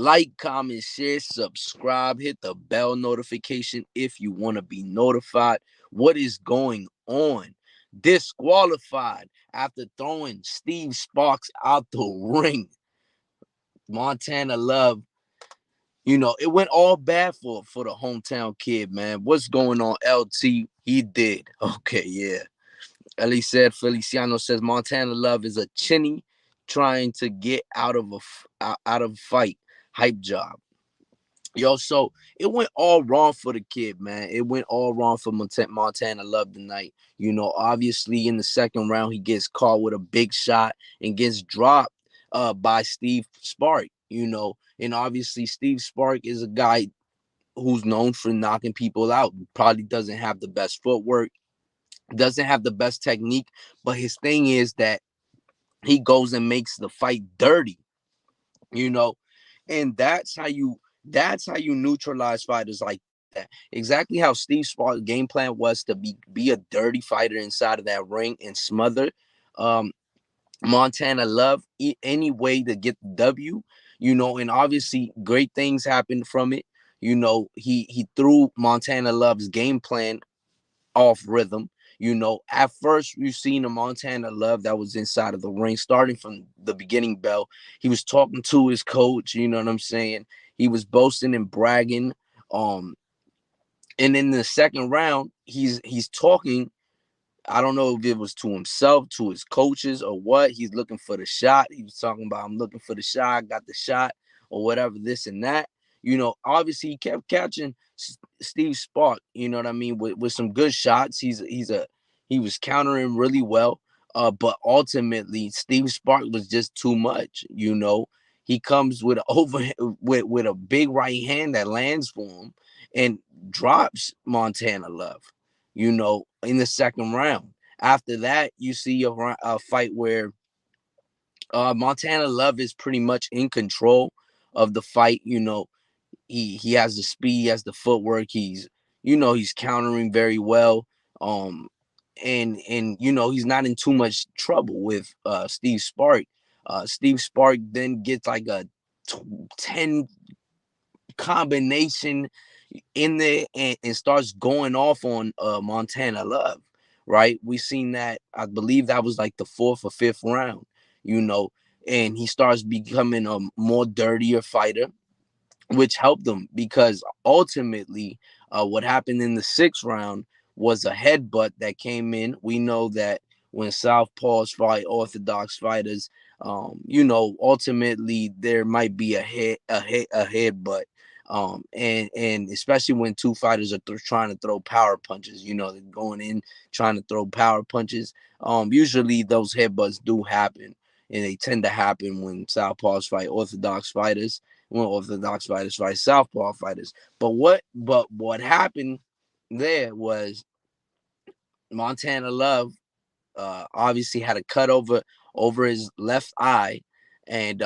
Like, comment, share, subscribe, hit the bell notification if you want to be notified. What is going on? Disqualified after throwing Steve Sparks out the ring. Montana Love, it went all bad for the hometown kid, man. What's going on, LT? He did. Okay, yeah. Ellie said, Feliciano says Montana Love is a chinny trying to get out of a fight. Hype job. Yo, so it went all wrong for the kid, man. It went all wrong for Montana Love tonight. Obviously in the second round, he gets caught with a big shot and gets dropped by Steve Spark, and obviously Steve Spark is a guy who's known for knocking people out. Probably doesn't have the best footwork, doesn't have the best technique, but his thing is that he goes and makes the fight dirty, you know, and that's how you neutralize fighters like that. Exactly how Steve Sparks' game plan was to be a dirty fighter inside of that ring and smother um, Montana Love any way to get the W, and obviously great things happened from it. He threw Montana Love's game plan off rhythm. At first you seen a Montana Love that was inside of the ring, starting from the beginning bell. He was talking to his coach, you know what I'm saying? He was boasting and bragging. Um, and in the second round, he's talking. I don't know if it was to himself, to his coaches, or what. He's looking for the shot. He was talking about, I'm looking for the shot, got the shot, or whatever, this and that. Obviously he kept catching Steve Spark, you know what I mean, with some good shots. He was countering really well. But ultimately Steve Spark was just too much. He comes with with a big right hand that lands for him and drops Montana Love, in the second round. After that, you see a fight where Montana Love is pretty much in control of the fight. He has the speed, he has the footwork. He's countering very well. Um, and he's not in too much trouble with Steve Spark. Steve Spark then gets like a 10 combination in there and starts going off on Montana Love, right? We seen that. I believe that was like the fourth or fifth round, you know, and he starts becoming a more dirtier fighter, which helped him because ultimately what happened in the sixth round was a headbutt that came in. We know that when southpaws fight orthodox fighters, ultimately there might be a headbutt. And especially when two fighters are trying to throw power punches, they're going in trying to throw power punches. Usually those headbutts do happen, and they tend to happen when southpaws fight orthodox fighters, when orthodox fighters fight southpaw fighters. But what happened there was Montana Love obviously had a cut over his left eye, and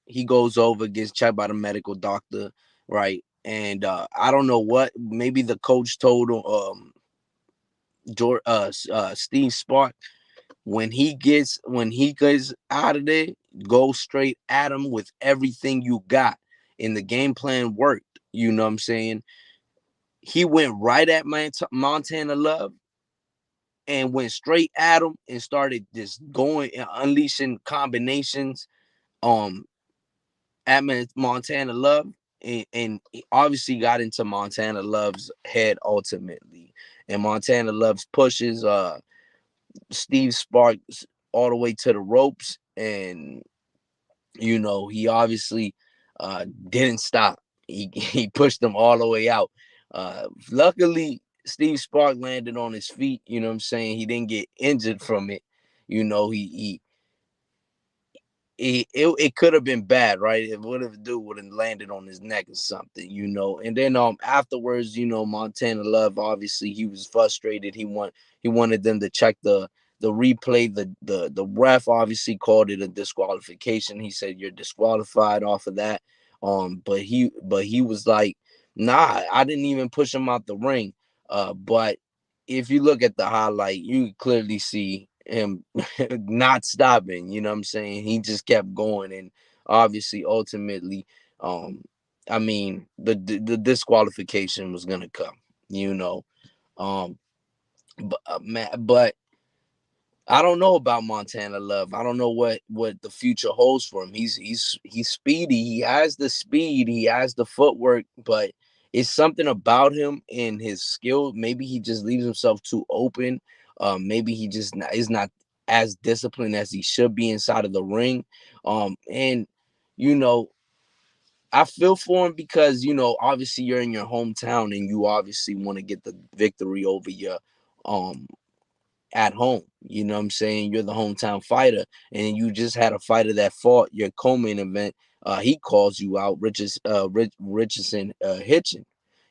he goes over, gets checked by the medical doctor, right? And I don't know what, maybe the coach told him, Steve Spark, when he gets out of there, go straight at him with everything you got. And the game plan worked. You know what I'm saying? He went right at Montana Love and went straight at him and started just going and unleashing combinations um at Montana Love, and he obviously got into Montana Love's head ultimately. And Montana Love's pushes Steve Sparks all the way to the ropes, and he obviously didn't stop. He pushed them all the way out. Luckily, Steve Spark landed on his feet. You know what I'm saying? He didn't get injured from it. You know, it could have been bad, right? It would have dude would have landed on his neck or something, And then afterwards, Montana Love, obviously he was frustrated. He wanted them to check the replay. The ref obviously called it a disqualification. He said you're disqualified off of that. But he was like, nah, I didn't even push him out the ring. But if you look at the highlight, you clearly see him not stopping. You know what I'm saying? He just kept going, and obviously, ultimately, Um, I mean, the disqualification was gonna come, you know. Um, but I don't know about Montana Love. I don't know what the future holds for him. He's speedy. He has the speed. He has the footwork, but it's something about him and his skill. Maybe he just leaves himself too open. Maybe he just is not as disciplined as he should be inside of the ring. And you know, I feel for him because obviously you're in your hometown and you obviously want to get the victory over your um at home. You know what I'm saying? You're the hometown fighter, and you just had a fighter that fought your co-main event. He calls you out, Richardson Hitchin.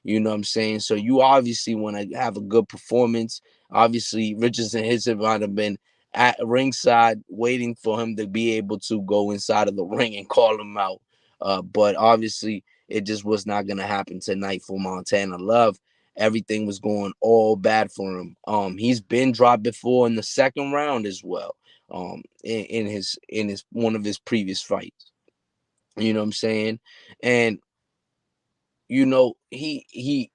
You know what I'm saying? So you obviously want to have a good performance. Obviously, Richardson Hitchin might have been at ringside waiting for him to be able to go inside of the ring and call him out. But obviously, it just was not going to happen tonight for Montana Love. Everything was going all bad for him. He's been dropped before in the second round as well. In his one of his previous fights. You know what I'm saying? And he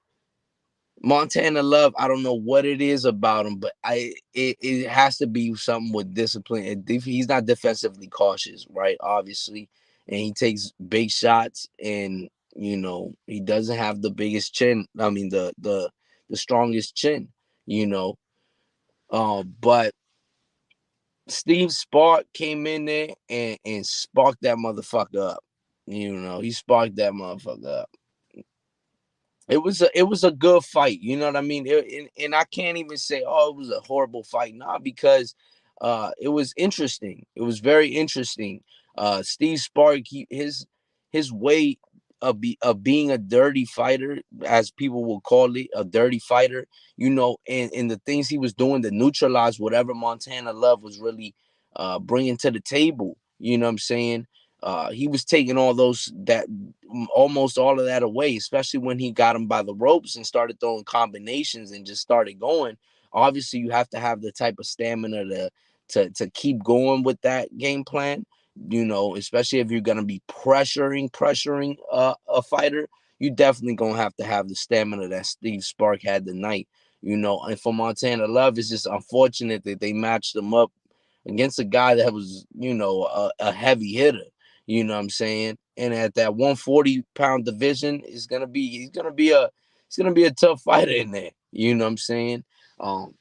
Montana Love, I don't know what it is about him, but it has to be something with discipline. He's not defensively cautious, right? Obviously, and he takes big shots, and he doesn't have the biggest chin. I mean, the strongest chin, you know. But Steve Spark came in there and sparked that motherfucker up. He sparked that motherfucker up. It was a good fight. You know what I mean? And I can't even say, oh, it was a horrible fight. Nah, because it was interesting. It was very interesting. Steve Spark, his way of being a dirty fighter, as people will call it, a dirty fighter. And the things he was doing to neutralize whatever Montana Love was really bringing to the table. You know what I'm saying? He was taking almost all of that away, especially when he got him by the ropes and started throwing combinations and just started going. Obviously, you have to have the type of stamina to keep going with that game plan. Especially if you're gonna be pressuring a fighter, you definitely gonna have to have the stamina that Steve Spark had tonight. And for Montana Love, it's just unfortunate that they matched him up against a guy that was, a heavy hitter. You know what I'm saying? And at that 140-pound division, he's gonna be a tough fighter in there. You know what I'm saying? Um,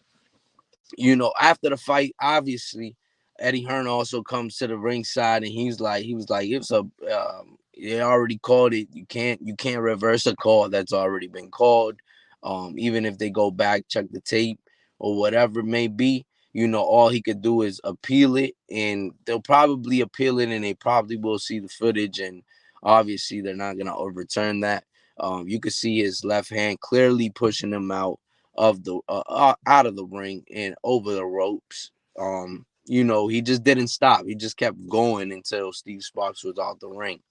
after the fight, obviously, Eddie Hearn also comes to the ringside and he was like, they already called it. You can't reverse a call that's already been called. Even if they go back, check the tape or whatever it may be, all he could do is appeal it, and they'll probably appeal it, and they probably will see the footage, and obviously they're not gonna overturn that. You could see his left hand clearly pushing him out of the ring and over the ropes. He just didn't stop. He just kept going until Steve Sparks was out the ring.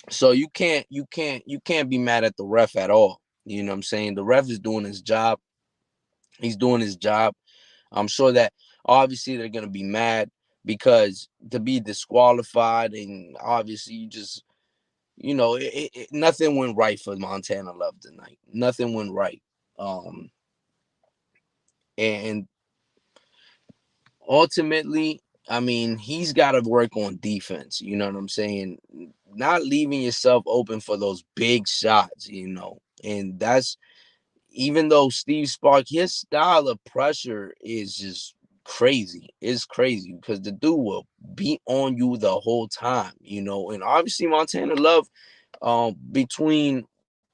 So you can't be mad at the ref at all. You know what I'm saying? The ref is doing his job. He's doing his job. I'm sure that obviously they're gonna be mad because to be disqualified, and obviously nothing went right for Montana Love tonight. Nothing went right. Um, and ultimately, I mean, he's got to work on defense. You know what I'm saying? Not leaving yourself open for those big shots, and that's even though Steve Spark, his style of pressure is just crazy. It's crazy because the dude will be on you the whole time, and obviously Montana Love, between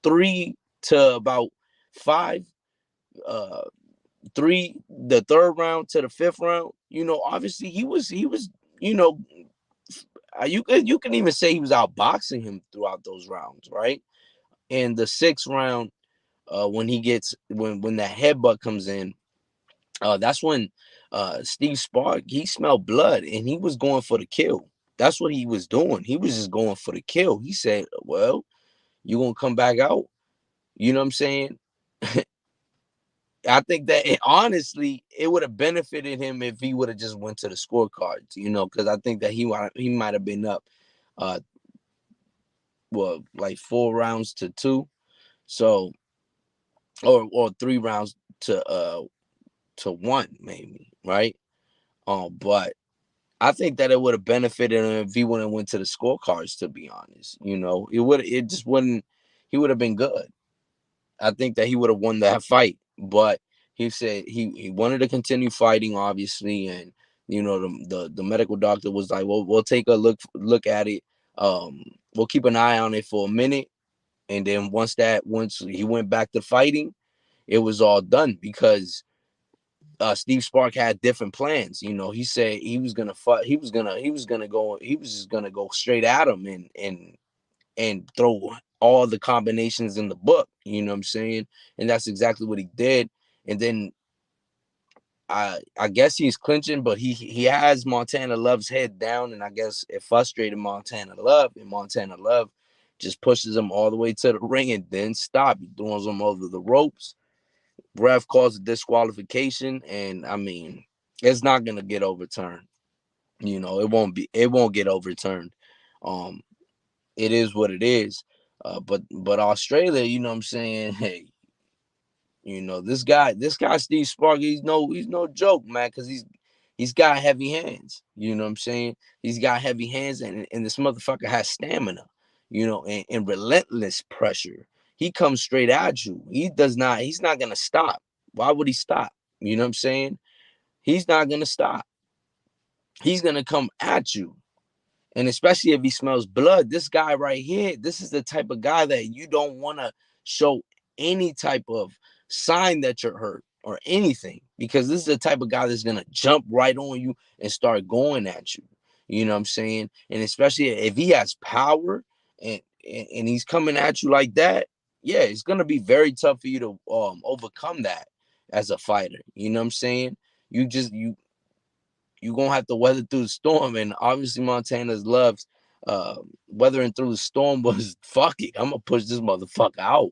3 to about 5, uh, the third round to the fifth round, obviously he was, you know, you can even say he was outboxing him throughout those rounds, right? And the sixth round, when that headbutt comes in, that's when Steve Spark, he smelled blood and he was going for the kill. That's what he was doing. He was just going for the kill. He said, "Well, you gonna come back out?" You know what I'm saying? I think that honestly, it would have benefited him if he would have just went to the scorecards, because I think that he might have been up well, like 4 rounds to 2. So or 3 rounds to 1 maybe, right? But I think that it would have benefited him if he wouldn't went to the scorecards, to be honest. It just wouldn't he would have been good. I think that he would have won that fight. But he said he wanted to continue fighting, obviously, and the medical doctor was like, well, we'll take a look at it. We'll keep an eye on it for a minute. And then once he went back to fighting, it was all done because Steve Spark had different plans. He said he was gonna fight. He was just gonna go straight at him and throw all the combinations in the book. You know what I'm saying? And that's exactly what he did. And then I guess he's clinching, but he has Montana Love's head down, and I guess it frustrated Montana Love, and Montana Love just pushes him all the way to the ring and then stop. He throws him over the ropes. Ref calls a disqualification, and I mean, it's not gonna get overturned. It won't get overturned. Um, it is what it is. But Australia, you know what I'm saying? Hey, this guy Steve Spark, he's no joke, man, because he's got heavy hands. You know what I'm saying? He's got heavy hands, and this motherfucker has stamina, and relentless pressure. He comes straight at you. He's not gonna stop. Why would he stop? You know what I'm saying? He's not gonna stop. He's gonna come at you. And especially if he smells blood, this guy right here, this is the type of guy that you don't want to show any type of sign that you're hurt or anything, because this is the type of guy that's going to jump right on you and start going at you. You know what I'm saying? And especially if he has power and he's coming at you like that, yeah, it's going to be very tough for you to overcome that as a fighter. You know what I'm saying? You're gonna have to weather through the storm. And obviously Montana's loves weathering through the storm was fuck it, I'm gonna push this motherfucker out.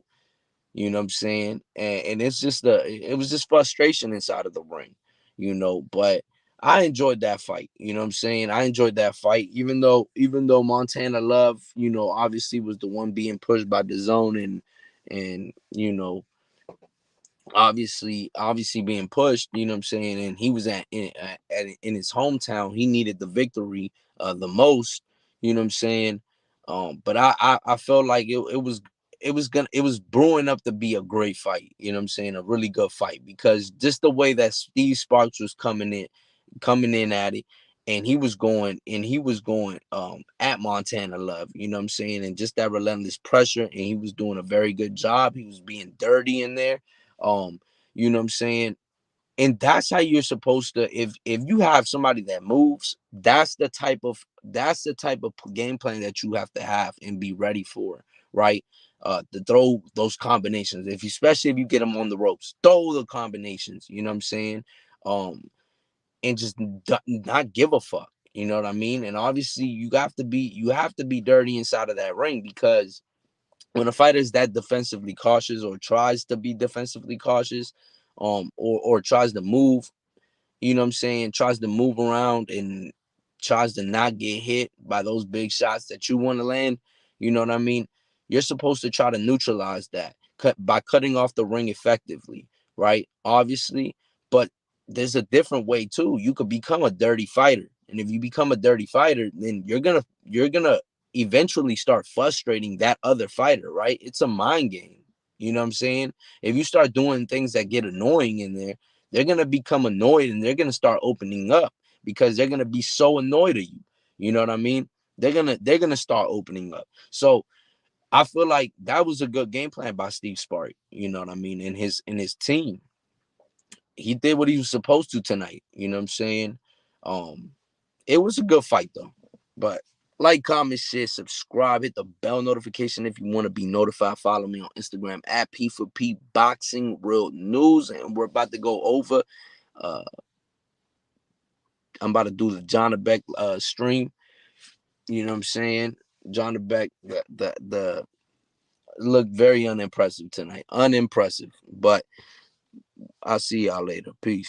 You know what I'm saying? And it was just frustration inside of the ring, but I enjoyed that fight. You know what I'm saying? I enjoyed that fight, even though Montana Love, obviously was the one being pushed by the zone, and obviously being pushed, you know what I'm saying, and he was in his hometown. He needed the victory the most, you know what I'm saying. But I felt like it was brewing up to be a great fight, you know what I'm saying, a really good fight, because just the way that Steve Sparks was coming in at it, and he was going at Montana Love, you know what I'm saying, and just that relentless pressure, and he was doing a very good job. He was being dirty in there. um you know what I'm saying, and that's how you're supposed to, if you have somebody that moves, that's the type of game plan that you have and be ready for, right? To throw those combinations, especially if you get them on the ropes, throw the combinations, you know what I'm saying. And just not give a fuck, you know what I mean. And obviously you have to be dirty inside of that ring, because when a fighter is that defensively cautious, or tries to be defensively cautious, or tries to move, you know what I'm saying, tries to move around and tries to not get hit by those big shots that you want to land, you know what I mean? You're supposed to try to neutralize that by cutting off the ring effectively, right? Obviously, but there's a different way too. You could become a dirty fighter. And if you become a dirty fighter, then you're gonna eventually start frustrating that other fighter, right? It's a mind game. You know what I'm saying? If you start doing things that get annoying in there, they're gonna become annoyed, and they're gonna start opening up, because they're gonna be so annoyed at you. You know what I mean? They're gonna start opening up. So I feel like that was a good game plan by Steve Spark. You know what I mean? And his team, he did what he was supposed to tonight. You know what I'm saying? Um, it was a good fight though. But like, comment, share, subscribe, hit the bell notification if you want to be notified. Follow me on Instagram at P4P Boxing Real News. And we're about to go over. Uh, I'm about to do the John Beck stream. You know what I'm saying? John Beck, the looked very unimpressive tonight. Unimpressive. But I'll see y'all later. Peace.